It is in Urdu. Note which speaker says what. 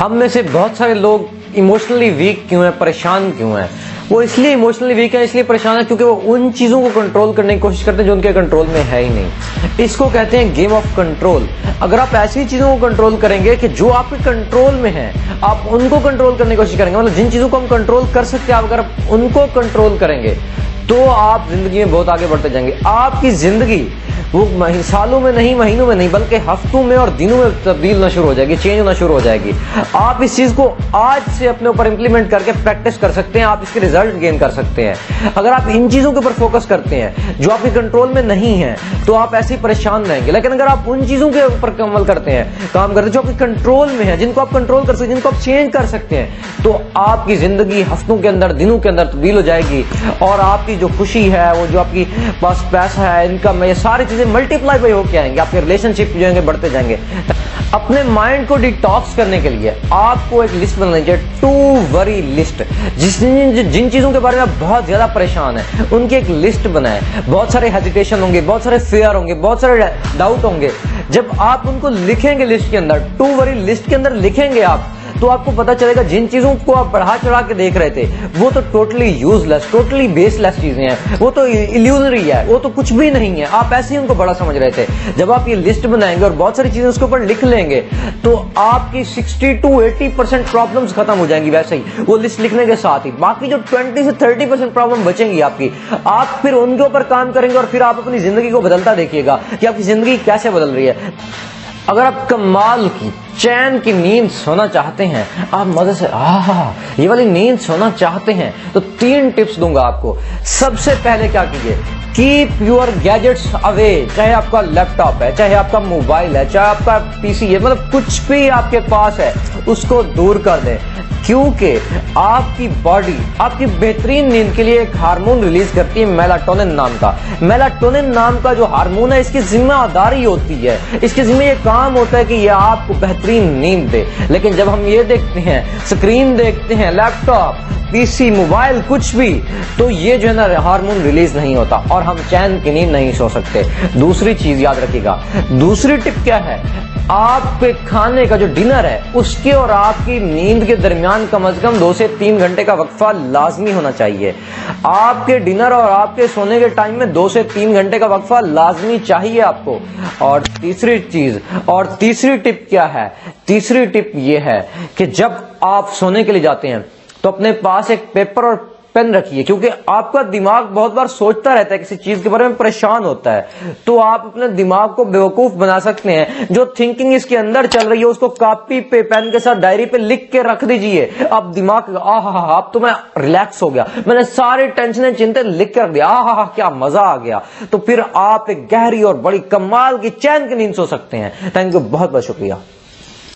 Speaker 1: ہم میں سے بہت سارے لوگ ایموشنلی ویک کیوں ہیں, پریشان کیوں ہیں؟ وہ اس لیے ایموشنلی ویک ہیں, اس لیے پریشان ہیں کیونکہ وہ ان چیزوں کو کنٹرول کرنے کی کوشش کرتے ہیں جو ان کے کنٹرول میں ہے ہی نہیں. اس کو کہتے ہیں گیم آف کنٹرول. اگر آپ ایسی چیزوں کو کنٹرول کریں گے کہ جو آپ کے کنٹرول میں ہیں, آپ ان کو کنٹرول کرنے کی کوشش کریں گے, مطلب جن چیزوں کو ہم کنٹرول کر سکتے ہیں آپ اگر ان کو کنٹرول کریں گے تو آپ زندگی میں بہت آگے بڑھتے جائیں گے. آپ کی زندگی وہ سالوں میں نہیں, مہینوں میں نہیں, بلکہ ہفتوں میں اور دنوں میں تبدیل ہونا شروع ہو جائے گی, چینج ہونا شروع ہو جائے گی. آپ اس چیز کو آج سے اپنے اوپر امپلیمنٹ کر کے پریکٹس کر سکتے ہیں, آپ اس کے ریزلٹ گین کر سکتے ہیں. اگر آپ ان چیزوں کے اوپر فوکس کرتے ہیں جو آپ کے کنٹرول میں نہیں ہیں تو آپ ایسے ہی پریشان رہیں گے. لیکن اگر آپ ان چیزوں کے اوپر عمل کرتے ہیں, کام کرتے ہیں جو آپ کے کنٹرول میں ہیں, جن کو آپ کنٹرول کر سکتے ہیں, جن کو آپ چینج کر سکتے ہیں, تو آپ کی زندگی ہفتوں کے اندر, دنوں کے اندر تبدیل ہو جائے گی. اور آپ کی جو خوشی ہے, وہ جو آپ کی پاس پیسہ ہے, انکم ہے, یہ ساری چیزیں ملٹیپلائی ہو کے آئیں گے. آپ کے ریلیشن شپ جو ہیں بڑھتے جائیں گے. اپنے مائنڈ کو ڈیٹاکس کرنے کے لیے آپ کو ایک لسٹ بنانی چاہیے, ٹو وری لسٹ. جن چیزوں کے بارے میں آپ بہت زیادہ پریشان ہیں ان کی ایک لسٹ بنائیں. بہت سارے ہیزیٹیشن ہوں گے, بہت سارے فیئر ہوں گے, بہت سارے ڈاؤٹ ہوں گے. جب آپ ان کو لکھیں گے لسٹ کے اندر, ٹو وری لسٹ کے اندر لکھیں گے آپ, تو آپ کو پتا چلے گا جن چیزوں کو آپ بڑھا چڑھا کے دیکھ رہے تھے وہ تو ٹوٹلی یوز لیس, ٹوٹلی بیس لیس چیزیں ہیں, وہ تو ایلیوزری ہے, وہ تو کچھ بھی نہیں ہے. آپ ایسے ہی ان کو بڑا سمجھ رہے تھے. جب آپ یہ لسٹ بنائیں گے اور بہت ساری چیزیں اس کے اوپر لکھ لیں گے تو آپ کی 60 to 80% پرابلمس ختم ہو جائیں گی. ویسے ہی وہ لسٹ لکھنے کے ساتھ ہی باقی جو 20 سے 30% پرابلم بچیں گی آپ کی, آپ پھر ان کے اوپر کام کریں گے اور پھر آپ اپنی زندگی کو بدلتا دیکھیے گا کہ آپ کی زندگی کیسے بدل رہی ہے. اگر آپ کمال کی چین کی نیند سونا چاہتے ہیں, آپ مزے سے یہ والی نیند سونا چاہتے ہیں, تو 3 ٹپس دوں گا آپ کو. سب سے پہلے کیا کیجئے, کیپ یور گیجٹس اوے. چاہے آپ کا لیپ ٹاپ ہے, چاہے آپ کا موبائل ہے, چاہے آپ کا پی سی ہے, مطلب کچھ بھی آپ کے پاس ہے اس کو دور کر دیں. کیونکہ آپ کی باڈی آپ کی بہترین نیند کے لیے ایک ہارمون ریلیز کرتی ہے میلاٹونن نام کا. میلاٹونن نام کا جو ہارمون ہے, اس کی ذمہ داری ہوتی ہے, اس کے ذمہ یہ کام ہوتا ہے کہ یہ آپ کو بہترین نیند دے. لیکن جب ہم یہ دیکھتے ہیں, اسکرین دیکھتے ہیں, لیپ ٹاپ, پی سی, موبائل, کچھ بھی, تو یہ جو ہے نا ہارمون ریلیز نہیں ہوتا اور ہم چین کی نیند نہیں سو سکتے. دوسری چیز یاد رکھیے گا, دوسری ٹپ کیا ہے, آپ کے کھانے کا جو ڈنر ہے اس کے اور آپ کی نیند کے درمیان کم از کم 2 سے 3 گھنٹے کا وقفہ لازمی ہونا چاہیے. آپ کے ڈنر اور آپ کے سونے کے ٹائم میں 2 سے 3 گھنٹے کا وقفہ لازمی چاہیے آپ کو. اور تیسری چیز اور تیسری ٹپ کیا ہے, تیسری ٹپ یہ ہے کہ جب آپ سونے کے لیے جاتے ہیں تو اپنے پاس ایک پیپر اور پین رکھیے, کیونکہ آپ کا دماغ بہت بار سوچتا رہتا ہے, کسی چیز کے بارے میں پریشان ہوتا ہے. تو آپ اپنے دماغ کو بیوقوف بنا سکتے ہیں. جو تھنکنگ اس کے اندر چل رہی ہے اس کو کاپی پہ, پین کے ساتھ, ڈائری پہ لکھ کے رکھ دیجئے. اب دماغ اب تو میں ریلیکس ہو گیا, میں نے ساری ٹینشنیں چنتے لکھ کر دیا, کیا مزہ آ گیا. تو پھر آپ ایک گہری اور بڑی کمال کی چین کی نیند سو سکتے ہیں. تھینک یو, بہت بہت شکریہ.